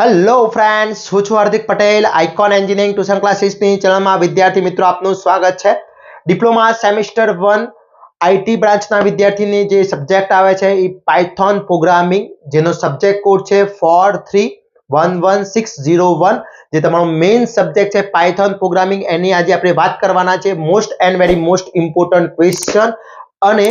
Hello friends, હું છું Hardik Patel. Icon engineering tuition ક્લાસીસની ચેનલમાં વિદ્યાર્થી મિત્રો આપનું સ્વાગત છે. ડિપ્લોમા સેમિસ્ટર 1 આઈટી બ્રાન્ચના વિદ્યાર્થીની જે સબ્જેક્ટ આવે છે એ પાયથોન પ્રોગ્રામિંગ, જેનો સબ્જેક્ટ કોડ છે 43116101, જે તમારો મેઇન સબ્જેક્ટ છે પાયથોન પ્રોગ્રામિંગ. એની આજે આપણે વાત કરવાના છે most and very most important question અને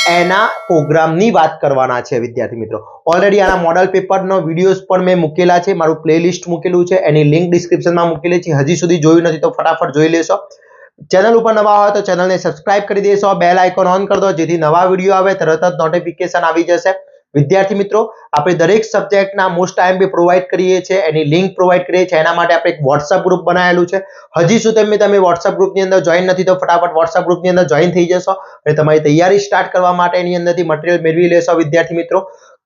એના પ્રોગ્રામની વાત કરવાના છે વિદ્યાર્થી મિત્રો. ઓલરેડી આના મોડલ પેપરનો વિડીયોઝ પણ મેં મૂકેલા છે, મારું પ્લેલિસ્ટ મૂકેલું છે, એની લિંક ડિસ્ક્રિપ્શનમાં મૂકેલી છે. હજી સુધી જોયું નથી તો ફટાફટ જોઈ લેશો. ચેનલ ઉપર નવા હોય તો ચેનલને સબસ્ક્રાઇબ કરી દેશો, બેલ આઇકોન ઓન કરી દો જેથી નવા વિડીયો આવે તરત જ નોટિફિકેશન આવી જશે. વિદ્યાર્થી મિત્રો, આપણે દરેક સબ્જેક્ટના મોસ્ટ આઈએમપી પ્રોવાઈડ કરીએ છીએ, એની લિંક પ્રોવાઈડ કરીએ છીએ. એના માટે આપણે એક વોટ્સઅપ ગ્રુપ બનાવેલું છે. હજી સુધી તમે વોટ્સઅપ ગ્રુપની અંદર જોઈન નથી તો ફટાફટ વોટ્સઅપ ગ્રુપની અંદર જોઈન થઈ જશો અને તમારી તૈયારી સ્ટાર્ટ કરવા માટે એની અંદરથી મટીરિયલ મેળવી લેશો. વિદ્યાર્થી મિત્રો,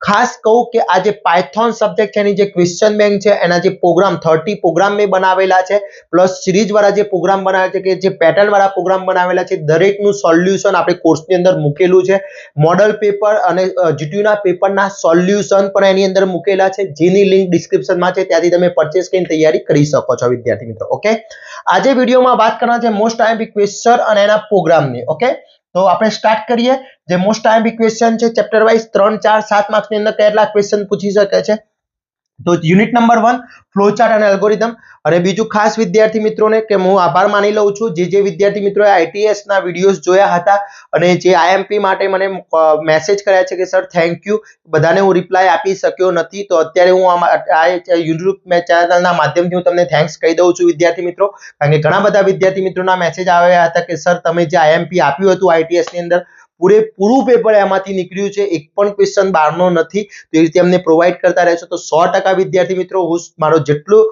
ખાસ કહું કે આ જે પાયથોન સબ્જેક્ટ છે એની જે ક્વેશ્ચન બેંક છે, એના જે પ્રોગ્રામ 30 પ્રોગ્રામ મેં બનાવેલા છે, પ્લસ સિરીઝ વાળા જે પ્રોગ્રામ બનાવ્યા છે, કે જે પેટર્ન વાળા પ્રોગ્રામ બનાવેલા છે, દરેકનું સોલ્યુશન આપણે કોર્સની અંદર મૂકેલું છે. મોડલ પેપર અને જીટીયુના પેપરના સોલ્યુશન પણ એની અંદર મૂકેલા છે, જેની લિંક ડિસ્ક્રિપ્શનમાં છે, ત્યાંથી તમે પરચેસ કરીને તૈયારી કરી શકો છો વિદ્યાર્થી મિત્રો. ઓકે, આજે વિડીયોમાં વાત કરવાના છે મોસ્ટ આઈએમપી ક્વેશ્ચન અને એના પ્રોગ્રામની. ઓકે, તો આપણે સ્ટાર્ટ કરીએ. જે મોસ્ટ આઈએમપી ક્વેશ્ચન છે ચેપ્ટર વાઇઝ 3, 4, 7 માર્ક્સની અંદર કેટલા ક્વેશ્ચન પૂછી શકે છે. તો યુનિટ નંબર 1 ફ્લોચાર્ટ અને એલ્ગોરિધમ. અને બીજું ખાસ વિદ્યાર્થી મિત્રોને કે હું આભાર માની લઉં છું જે વિદ્યાર્થી મિત્રોએ આઈટીએસ ના વિડીયોઝ જોયા હતા અને જે આઈએમપી માટે મને મેસેજ કર્યા છે કે સર થેન્ક યુ, બધાને હું રિપ્લાય આપી શક્યો નથી, તો અત્યારે હું આ યુટ્યુબ ચેનલના માધ્યમથી હું તમને થેન્ક્સ કહી દઉં છું વિદ્યાર્થી મિત્રો. કારણ કે ઘણા બધા વિદ્યાર્થી મિત્રોના મેસેજ આવ્યા હતા કે સર તમે જે આઈએમપી આપ્યું હતું આઈટીએસ ની અંદર પૂરેપૂરું પેપર એમાંથી નીકળ્યું છે, એક પણ ક્વેશ્ચન બહારનો નથી, તો એ રીતે અમને પ્રોવાઈડ કરતા રહેશો તો 100% વિદ્યાર્થી મિત્રો હું મારો જેટલું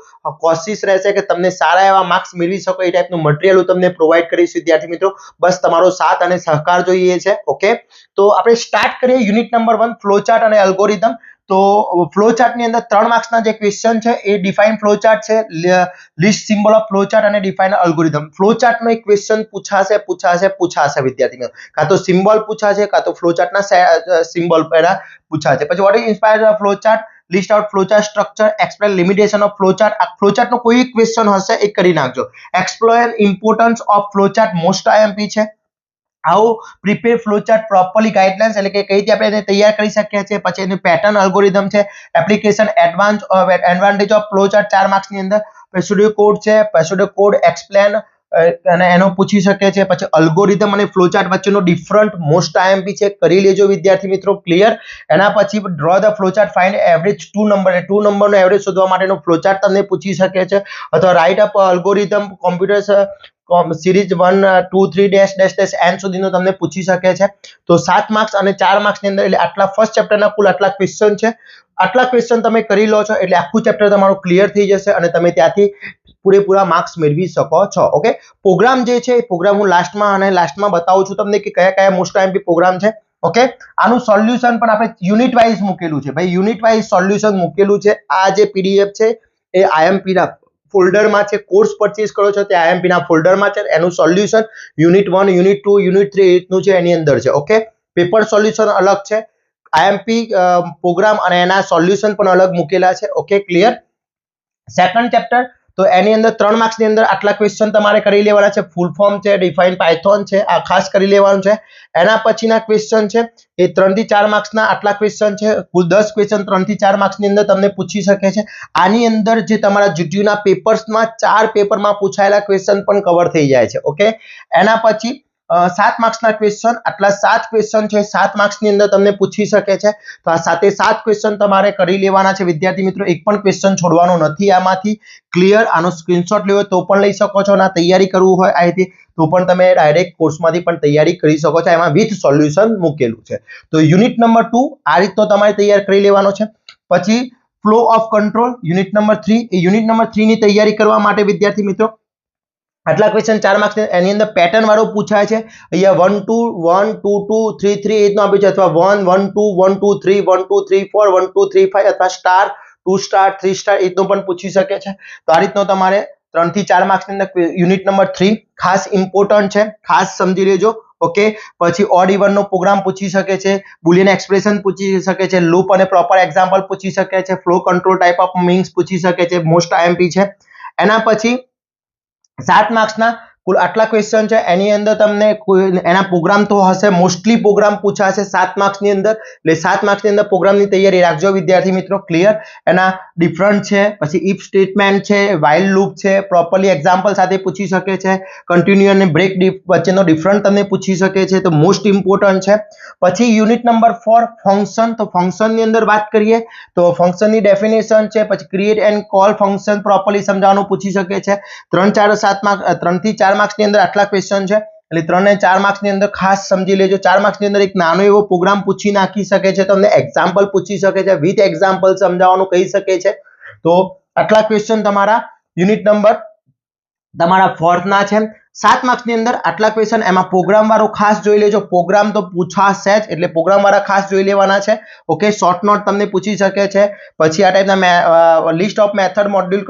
કોશિશ રહેશે કે તમને સારા એવા માર્ક્સ મેળવી શકો એ ટાઈપનું મટીરિયલ હું તમને પ્રોવાઈડ કરીશ વિદ્યાર્થી મિત્રો. બસ તમારો સાથ અને સહકાર જોઈએ છે. ઓકે, તો આપણે સ્ટાર્ટ કરીએ યુનિટ નંબર 1 ફ્લોચાર્ટ અને એલ્ગોરિધમ. તો ફ્લોચાર્ટની અંદર 3 માર્ક્સના જે ક્વેશ્ચન છે એ ડિફાઇન ફ્લોચાર્ટ છે, લિસ્ટ સિમ્બોલ ઓફ ફ્લોચાર્ટ અને ડિફાઇન એલ્ગોરિધમ. ફ્લોચાર્ટનો એક ક્વેશ્ચન પૂછાશે વિદ્યાર્થી મિત્રો. કાં તો સિમ્બોલ પૂછાશે, કાં તો ફ્લોચાર્ટના સિમ્બોલ પહેલા પૂછાશે. પછી what is inspired flowchart, list out flowchart structure, explain limitation of flowchart. આ ફ્લોચાર્ટનો કોઈ ક્વેશ્ચન હશે એ કરી નાખજો. Explain importance of flowchart, most IMP છે. How prepare flowchart properly, guidelines એટલે કે કઈ રીતે આપણે એને તૈયાર કરી શકીએ છીએ. પછી એનું પેટર્ન અલ્ગોરિધમ છે, એપ્લિકેશન એડવાન્ટેજ ઓફ ફ્લોચાર્ટ 4 માર્ક્સની અંદર. પેસોડિયો કોડ છે, પેસોડિયો કોડ એક્સપ્લેન અને એનો પૂછી શકે છે. પછી અલ્ગોરિધમ અને ફ્લોચાર્ટ વચ્ચેનો ડિફરન્ટ મોસ્ટ આઈએમપી છે, કરી લેજો વિદ્યાર્થી મિત્રો. ક્લિયર. એના પછી draw the flowchart, find average 2 number, 2 નંબરનો એવરેજ શોધવા માટેનો ફ્લોચાર્ટ તમને પૂછી શકે છે. અથવા write up algorithm computer series 1, 2, 3 n સુધીનો તમને પૂછી શકે છે. તો 7 માર્ક્સ અને 4 માર્ક્સની અંદર એટલે આટલા ફર્સ્ટ ચેપ્ટરના કુલ આટલા ક્વેશ્ચન છે. આટલા ક્વેશ્ચન તમે કરી લો છો એટલે આખું ચેપ્ટર તમારું ક્લિયર થઈ જશે અને તમે ત્યાંથી પૂરેપૂરા માર્ક્સ મેળવી શકો છો. ઓકે, પ્રોગ્રામ જે છે એ પ્રોગ્રામ હું લાસ્ટમાં બતાવું છું તમને કે કયા કયા મોસ્ટ આઈએમપી પ્રોગ્રામ છે. ઓકે, આનું સોલ્યુશન પણ આપણે યુનિટ વાઇઝ મૂકેલું છે ભાઈ, યુનિટ વાઇઝ સોલ્યુશન મૂકેલું છે. આ જે પીડીએફ છે એ આઈએમપી ના ફોલ્ડરમાં છે, કોર્સ પરચેસ કરો છો તે આઈએમપી ના ફોલ્ડરમાં છે. એનું સોલ્યુશન યુનિટ 1, યુનિટ 2, યુનિટ 3 રીતનું છે એની અંદર છે. ઓકે, પેપર સોલ્યુશન અલગ છે, આઈએમપી પ્રોગ્રામ અને એના સોલ્યુશન પણ અલગ મૂકેલા છે. Okay, clear. સેકન્ડ ચેપ્ટર, તો એની અંદર 3 માર્ક્સની અંદર આટલા ક્વેશ્ચન તમારે કરી લેવાના છે. ફૂલ ફોર્મ છે, ડિફાઇન પાયથોન છે, આ ખાસ કરી લેવાનું છે. એના પછીના ક્વેશ્ચન છે એ 3 થી 4 માર્ક્સના આટલા ક્વેશ્ચન છે. કુલ 10 ક્વેશ્ચન 3 થી 4 માર્ક્સની અંદર તમને પૂછી શકે છે. આની અંદર જે તમારા જીટીયુના પેપર્સમાં 4 પેપરમાં પૂછાયેલા ક્વેશ્ચન પણ કવર થઈ જાય છે. ઓકે, એના પછી 7 માર્ક્સના ક્વેશ્ચન, આટલા 7 ક્વેશ્ચન છે 7 માર્ક્સની અંદર તમને પૂછી શકે છે. તો આ 7 ક્વેશ્ચન તમારે કરી લેવાના છે વિદ્યાર્થી મિત્રો. એક પણ ક્વેશ્ચન છોડવાનો નથી આમાંથી. ક્લિયર. આનો સ્ક્રીનશોટ લેવો તો પણ લઈ શકો છો, ના તૈયારી કરવું હોય અહીંથી તો પણ તમે ડાયરેક્ટ કોર્સમાંથી પણ તૈયારી કરી શકો છો. એમાં વિથ સોલ્યુશન મૂકેલું છે. તો યુનિટ નંબર 2 આ રીતનો તમારે તૈયાર કરી લેવાનો છે. પછી flow of control unit number 3, A unit number 3 ની તૈયારી કરવા માટે વિદ્યાર્થી મિત્રો આટલા ક્વેશ્ચન 4 માર્ક્સ એની અંદર પેટર્ન વાળો પૂછાય છે. અહીંયા 1 2 1 2 2 3 3 રીતનું આપ્યું છે, અથવા 1 1 2 1 2 3 1 2 3 4 1 2 3 5 અથવા સ્ટાર 2 સ્ટાર 3 સ્ટાર રીતનું પણ પૂછી શકે છે. તો આ રીતનો તમારે 3 થી 4 માર્ક્સની અંદર યુનિટ નંબર 3 ખાસ ઇમ્પોર્ટન્ટ છે, ખાસ સમજી લેજો. ઓકે પછી ઓડ ઇવન નો પ્રોગ્રામ પૂછી શકે છે, બુલિયન એક્સપ્રેશન પૂછી શકે છે, લૂપ અને પ્રોપર એક્ઝામ્પલ પૂછી શકે છે, flow control type of means પૂછી શકે છે, મોસ્ટ આઈએમપી છે. એના પછી 7 માર્ક્સના કુલ આટલા ક્વેશ્ચન છે. એની અંદર તમને એના પ્રોગ્રામ તો હશે, મોસ્ટલી પ્રોગ્રામ પૂછાશે 7 માર્ક્સની અંદર, એટલે 7 માર્ક્સની અંદર પ્રોગ્રામની તૈયારી રાખજો વિદ્યાર્થી મિત્રો. ક્લિયર? એના ડિફરન્ટ છે, પછી ઇફ સ્ટેટમેન્ટ છે, વાઇલ લૂપ છે, પ્રોપરલી એક્ઝામ્પલ સાથે પૂછી શકે છે, કન્ટિન્યુ અને બ્રેક વચ્ચેનો ડિફરન્ટ તમને પૂછી શકે છે, તો મોસ્ટ ઇમ્પોર્ટન્ટ છે. પછી યુનિટ નંબર 4 ફંક્શન. તો ફંક્શનની અંદર વાત કરીએ તો ફંક્શનની ડેફિનેશન છે, પછી create and call function properly સમજાવવાનું પૂછી શકે છે. 3 થી 4 માર્ક્સની અંદર આટલા ક્વેશ્ચન છે, એટલે 3 અને 4 માર્ક્સની અંદર ખાસ સમજી લેજો. 4 માર્ક્સની અંદર એક નાનો એવો પ્રોગ્રામ પૂછી નાખી શકે છે, તમને એક્ઝામ્પલ પૂછી શકે છે, વિથ એક્ઝામ્પલ સમજાવવાનું કહી શકે છે. તો આટલા ક્વેશ્ચન તમારા યુનિટ નંબર તમારા 4th ના છે. 7 માર્ક્સની અંદર આટલા ક્વેશ્ચન, એમાં પ્રોગ્રામ વાળો ખાસ જોઈ લેજો, પ્રોગ્રામ તો પૂછાશે જ, એટલે પ્રોગ્રામ વાળા ખાસ જોઈ લેવાના છે. ઓકે, શોર્ટ નોટ તમને પૂછી શકે છે. પછી આ ટાઈપના list of method module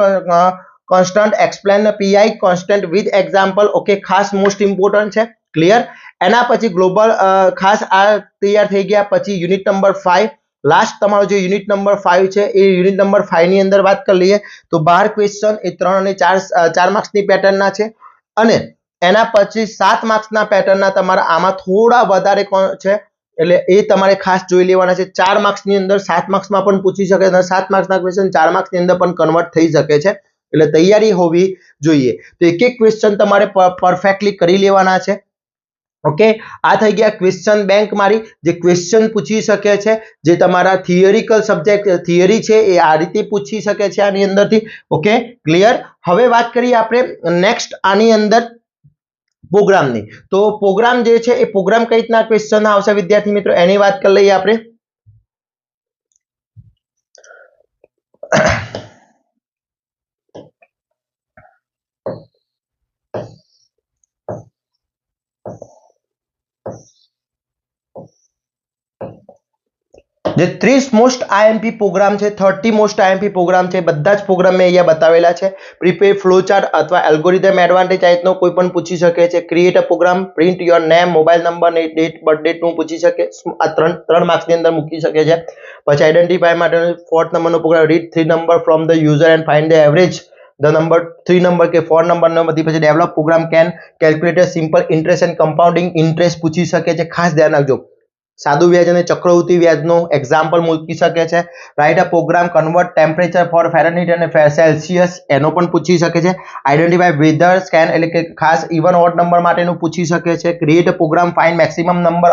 constant explain the pi constant with example. Okay, ખાસ મોસ્ટ ઇમ્પોર્ટન્ટ છે. ક્લિયર? એના પછી ગ્લોબલ ખાસ આ તૈયાર થઈ ગયા. પછી યુનિટ નંબર 5 લાસ્ટ તમારો જે યુનિટ નંબર 5 છે, એ યુનિટ નંબર 5 ની અંદર વાત કરી લઈએ તો 12 ક્વેશ્ચન એ 3 અને 4 માર્ક્સની પેટર્નના છે, અને એના પછી 7 માર્ક્સના પેટર્નના તમારા આમાં થોડા વધારે છે, એટલે એ તમારે ખાસ જોઈ લેવાના છે. 4 માર્ક્સની અંદર 7 માર્ક્સમાં પણ પૂછી શકે છે, 7 માર્ક્સના ક્વેશ્ચન 4 માર્ક્સની અંદર પણ કન્વર્ટ થઈ શકે છે, એટલે તૈયારી હોવી જોઈએ. તો એક એક ક્વેશ્ચન તમારે પરફેક્ટલી કરી લેવાના છે. ઓકે, આ થઈ ગયા ક્વેશ્ચન બેંક મારી, જે ક્વેશ્ચન પૂછી શકે છે, જે તમારા થિયરિકલ સબ્જેક્ટ થિયરી છે એ આ રીતે પૂછી શકે છે આની અંદરથી. Okay, clear? હવે વાત કરીએ આપણે નેક્સ્ટ આની અંદર પ્રોગ્રામની. તો પ્રોગ્રામ જે છે એ પ્રોગ્રામ કઈ રીતના ક્વેશ્ચન આવશે વિદ્યાર્થી મિત્રો, એની વાત કરી લઈએ આપણે. જે 30 મોસ્ટ આઈએમપી પ્રોગ્રામ છે, 30 મોસ્ટ આઈએમપી પ્રોગ્રામ છે, બધા જ પ્રોગ્રામ મેં અહીંયા બતાવેલા છે. પ્રિપેર ફ્લો ચાર્ટ અથવા એલ્ગોરિધમ એડવાન્ટેજ આ રીતનો કોઈ પણ પૂછી શકે છે. Create a program, print your name, mobile number ને ડેટ બર્થ ડેટ નું પૂછી શકે. આ 3 માર્ક્સની અંદર મૂકી શકે છે. પછી આઈડેન્ટિફાય માટે 4th નંબરનો program, read 3 number from the user and find the average the number 3 number કે 4 નંબરનો બધી. પછી develop program can calculate simple interest and compounding interest પૂછી શકે છે. ખાસ ધ્યાન રાખજો, સાદું વ્યાજ અને ચક્રવૃત્તિ વ્યાજનો એક્ઝામ્પલ મૂકી શકે છે. Write a program convert temperature for Fahrenheit અને સેલ્સિયસ, એનો પણ પૂછી શકે છે. આઈડેન્ટિફાય વેધર સ્કેન, એટલે કે ખાસ ઇવન ઓડ નંબર માટેનું પૂછી શકે છે. Create a program, find maximum number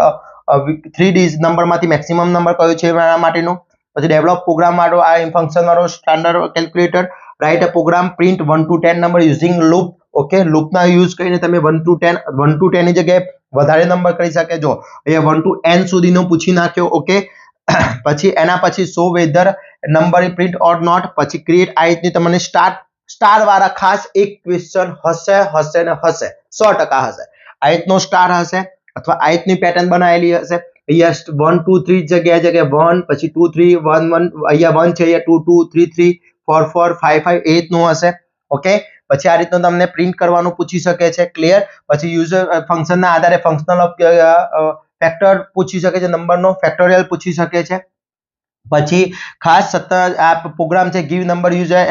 3 digit નંબરમાંથી મેક્સિમમ નંબર કયો છે એના માટેનું. પછી ડેવલપ પ્રોગ્રામ માટે આ ફંક્શન વાળો standard calculator. Write a program, print 1 to 10 number using loop. Okay, લૂપના યુઝ કરીને તમે 1 to 10 ની જગ્યાએ વધારે નંબર કરી શકે. જો અહીંયા 1 to n સુધીનો પૂછી નાખ્યો. ઓકે, પછી એના પછી so whether number print or not. પછી ક્રિએટ આ રીતની તમને સ્ટાર વાળા ખાસ એક ક્વેશ્ચન હશે ને હશે, 100% હશે. આ રીતનો સ્ટાર હશે અથવા આ રીતની પેટર્ન બનાવેલી હશે. અહીંયા 1 2 3 જગ્યાએ 1, પછી 2 3 1 1, અહીંયા 1 છે, અહીંયા 2 2 3 3 4 4 5 5 એ રીતનું હશે. ઓકે, પછી આ રીતનું તમને પ્રિન્ટ કરવાનું પૂછી શકે છે. ક્લિયર? પછી યુઝર ફંક્શનના આધારે ફંક્શનલ ફેક્ટર પૂછી શકે છે, નંબરનો ફેક્ટોરિયલ પૂછી શકે છે. પછી ખાસ આ પ્રોગ્રામ છે, give number user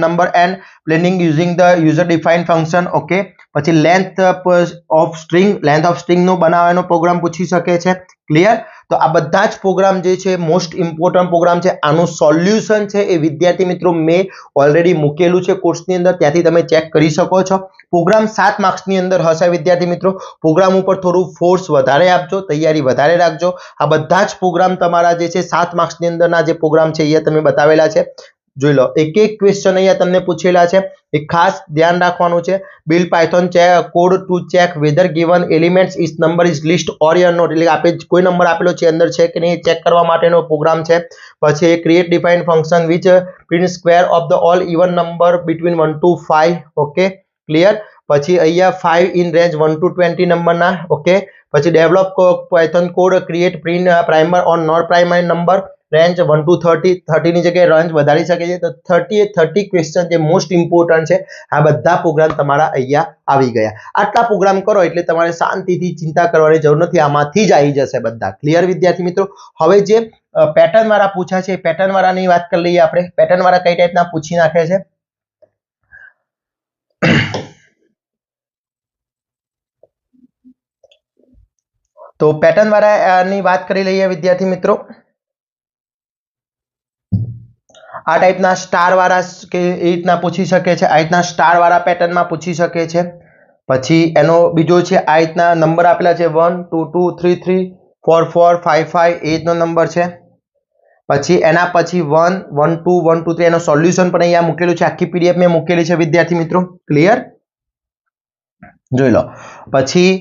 number and planning using the user defined function. Okay, પછી લેન્થ ઓફ સ્ટ્રિંગ નો બનાવવાનો પ્રોગ્રામ પૂછી શકે છે. ક્લિયર? તો આ બધા જ પ્રોગ્રામ જે છે મોસ્ટ ઇમ્પોર્ટન્ટ પ્રોગ્રામ છે. આનું સોલ્યુશન છે એ વિદ્યાર્થી મિત્રો મેં ઓલરેડી મૂકેલું છે કોર્સની અંદર, ત્યાંથી તમે ચેક કરી શકો છો. પ્રોગ્રામ 7 માર્ક્સની અંદર હશે વિદ્યાર્થી મિત્રો. પ્રોગ્રામ ઉપર થોડું ફોર્સ વધારે આપજો, તૈયારી વધારે રાખજો. આ બધા જ પ્રોગ્રામ તમારા જે છે 7 માર્ક્સની અંદરના જે પ્રોગ્રામ છે અહીંયા તમે બતાવેલા છે, જોઈ લો. એક એક ક્વેશ્ચન અહીંયા તમને પૂછેલા છે, એ ખાસ ધ્યાન રાખવાનું છે. Build Python code to check whether given elements is number is list or યર નોટ, એટલે આપણે કોઈ નંબર આપેલો છે અંદર છે કે નહીં ચેક કરવા માટેનો પ્રોગ્રામ છે. પછી create define function which print square of the all even number between 1 to 5. Okay, clear? પછી અહીંયા 5 ઇન રેન્જ 1 to 20 નંબરના. ઓકે, પછી develop Python code create print primer on non primary number, range 1 to 30 30 ની જગ્યાએ range વધારી શકે છે. તો 30 એ 30 ક્વેશ્ચન જે મોસ્ટ ઇમ્પોર્ટન્ટ છે આ બધા પ્રોગ્રામ તમારા અહીંયા આવી ગયા. આટલા પ્રોગ્રામ કરો એટલે તમારે શાંતિથી ચિંતા કરવાની જરૂર નથી, આમાંથી જ આવી જશે બધા. ક્લિયર વિદ્યાર્થી મિત્રો? હવે જે પેટર્ન વાળા પૂછ્યા છે પેટર્ન વાળાની વાત કરી લઈએ આપણે. પેટર્ન વાળા કઈ ટાઈપના પૂછી નાખે છે? તો પેટર્ન વાળાની વાત કરી લઈએ વિદ્યાર્થી મિત્રો. આ ટાઈપના સ્ટાર વાળા કે એ રીતના પૂછી શકે છે. આ રીતના સ્ટાર વાળા પેટર્નમાં પૂછી શકે છે. પછી એનો બીજો છે આ રીતના નંબર આપેલા છે 1 2 2 3 3 4 4 5 5 એ રીતનો નંબર છે. પછી એના પછી 1 1 2 1 2 3 એનો સોલ્યુશન પણ અહીંયા મૂકેલું છે. આખી પીડીએફ મેં મૂકેલી છે વિદ્યાર્થી મિત્રો. ક્લિયર? જોઈ લો. પછી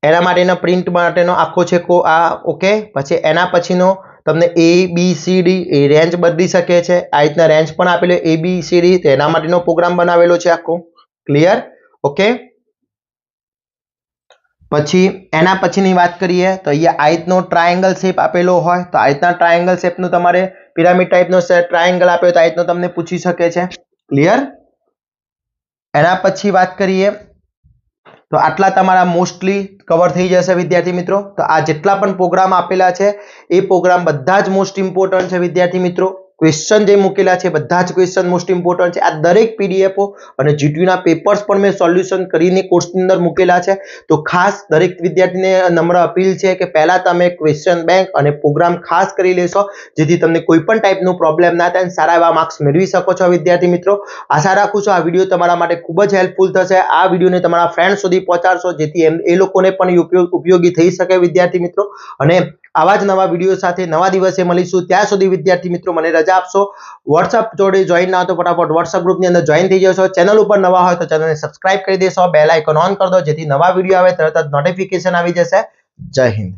એના માટેનો પ્રિન્ટ માટેનો આખો છે આ ઓકે. પછી એના પછીનો તમને A B C D A range બદલી શકે છે. આ રીતના રેન્જ પણ આપેલો A B C D, તો એના માટેનો પ્રોગ્રામ બનાવેલો છે આખો. ક્લિયર? ઓકે. પછી એના પછીની વાત કરીએ તો અહીંયા આ રીતનો ટ્રાયેંગલ શેપ આપેલો હોય તો આ રીતના ટ્રાયેંગલ શેપનું તમારે પિરામિડ ટાઈપનો ટ્રાયેંગલ આપ્યો તો આ રીતનો તમને પૂછી શકે છે. ક્લિયર? એના પછી વાત કરીએ તો આટલા તમારા મોસ્ટલી કવર થઈ જશે વિદ્યાર્થી મિત્રો. તો આ જેટલા પણ પ્રોગ્રામ આપેલા છે એ પ્રોગ્રામ બધા જ મોસ્ટ ઇમ્પોર્ટન્ટ છે વિદ્યાર્થી મિત્રો. ક્વેશ્ચન જે મૂકેલા છે બધા જ ક્વેશ્ચન મોસ્ટ ઇમ્પોર્ટન્ટ છે. આ દરેક પીડીએફઓ અને જીટીયુ ના પેપર્સ પણ મેં સોલ્યુશન કરીને કોર્સની અંદર મૂકેલા છે. તો ખાસ દરેક વિદ્યાર્થીને નમ્ર અપીલ છે કે પહેલા તમે ક્વેશ્ચન બેંક અને પ્રોગ્રામ ખાસ કરી લેશો જેથી તમને કોઈ પણ ટાઈપનો પ્રોબ્લેમ ના થાય અને સારા એવા માર્ક્સ મેળવી શકો છો વિદ્યાર્થી મિત્રો. આશા રાખું છું આ વિડીયો તમારા માટે ખૂબ જ હેલ્પફુલ થશે. આ વિડીયોને તમારા ફ્રેન્ડ સુધી પહોંચાડશો જેથી એ લોકોને પણ ઉપયોગી થઈ શકે વિદ્યાર્થી મિત્રો. અને આવા જ નવા વિડીયો સાથે નવા દિવસે મળીશું. ત્યાં સુધી વિદ્યાર્થી મિત્રો મને રજા આપશો. વોટ્સઅપ જોડે જોઈન ના તો ફટાફટ વોટ્સઅપ ગ્રુપની અંદર જોઈન થઈ જશો. ચેનલ ઉપર નવા હોય તો ચેનલને સબસ્ક્રાઇબ કરી દેશો. બેલ આઇકોન ઓન કરી દો જેથી નવા વિડીયો આવે તરત જ નોટિફિકેશન આવી જશે. જય હિન્દ.